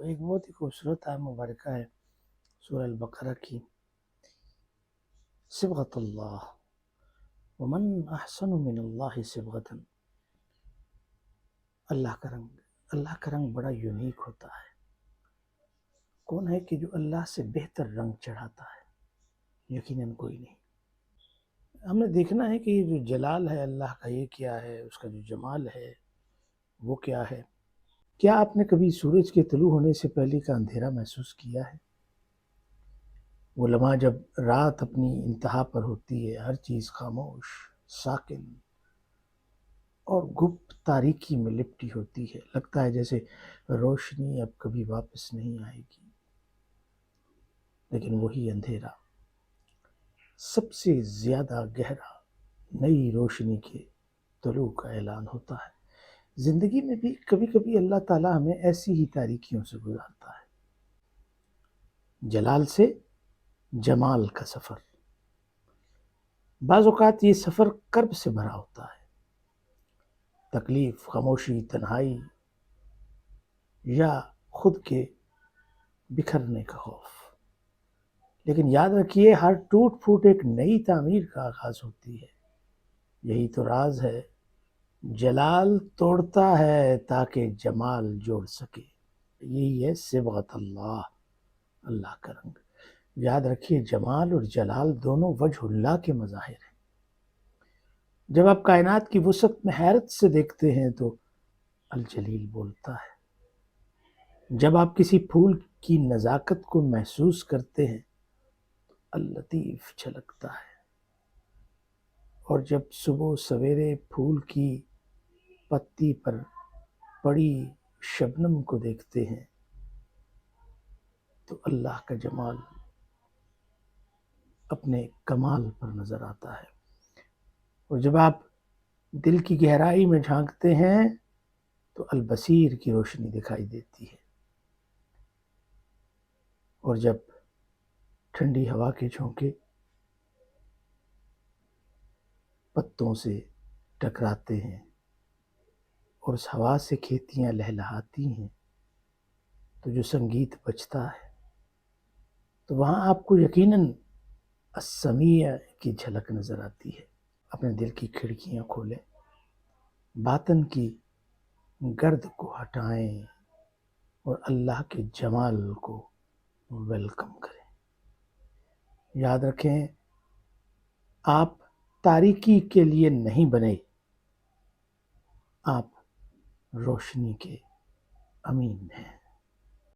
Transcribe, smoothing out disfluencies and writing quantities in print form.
ایک بہت ہی خوبصورت آیت مبارکہ ہے سورہ البقرہ کی، صبغۃ اللہ ومن احسن من اللہ صبغۃ۔ اللہ کا رنگ بڑا یونیک ہوتا ہے۔ کون ہے کہ جو اللہ سے بہتر رنگ چڑھاتا ہے؟ یقیناً کوئی نہیں۔ ہم نے دیکھنا ہے کہ یہ جو جلال ہے اللہ کا، یہ کیا ہے، اس کا جو جمال ہے وہ کیا ہے۔ کیا آپ نے کبھی سورج کے طلوع ہونے سے پہلے کا اندھیرا محسوس کیا ہے؟ وہ لمحہ جب رات اپنی انتہا پر ہوتی ہے، ہر چیز خاموش، ساکن اور گپت تاریکی میں لپٹی ہوتی ہے، لگتا ہے جیسے روشنی اب کبھی واپس نہیں آئے گی۔ لیکن وہی اندھیرا سب سے زیادہ گہرا نئی روشنی کے طلوع کا اعلان ہوتا ہے۔ زندگی میں بھی کبھی کبھی اللہ تعالیٰ ہمیں ایسی ہی تاریکیوں سے گزارتا ہے۔ جلال سے جمال کا سفر۔ بعض اوقات یہ سفر کرب سے بھرا ہوتا ہے، تکلیف، خاموشی، تنہائی یا خود کے بکھرنے کا خوف۔ لیکن یاد رکھیے، ہر ٹوٹ پھوٹ ایک نئی تعمیر کا آغاز ہوتی ہے۔ یہی تو راز ہے، جلال توڑتا ہے تاکہ جمال جوڑ سکے۔ یہی ہے صبغۃ اللہ، اللہ کا رنگ۔ یاد رکھیے، جمال اور جلال دونوں وجہ اللہ کے مظاہر ہیں۔ جب آپ کائنات کی وسعت میں حیرت سے دیکھتے ہیں تو الجلیل بولتا ہے۔ جب آپ کسی پھول کی نزاکت کو محسوس کرتے ہیں تو اللطیف چھلکتا ہے۔ اور جب صبح سویرے پھول کی پتی پر پڑی شبنم کو دیکھتے ہیں تو اللہ کا جمال اپنے کمال پر نظر آتا ہے۔ اور جب آپ دل کی گہرائی میں جھانکتے ہیں تو البصیر کی روشنی دکھائی دیتی ہے۔ اور جب ٹھنڈی ہوا کے جھونکے پتوں سے ٹکراتے ہیں اور اس ہوا سے کھیتیاں لہلہاتی ہیں تو جو سنگیت بجتا ہے، تو وہاں آپ کو یقیناً السمیع کی جھلک نظر آتی ہے۔ اپنے دل کی کھڑکیاں کھولیں، باطن کی گرد کو ہٹائیں اور اللہ کے جمال کو ویلکم کریں۔ یاد رکھیں، آپ تاریکی کے لیے نہیں بنے، آپ روشنی کے امین ہیں۔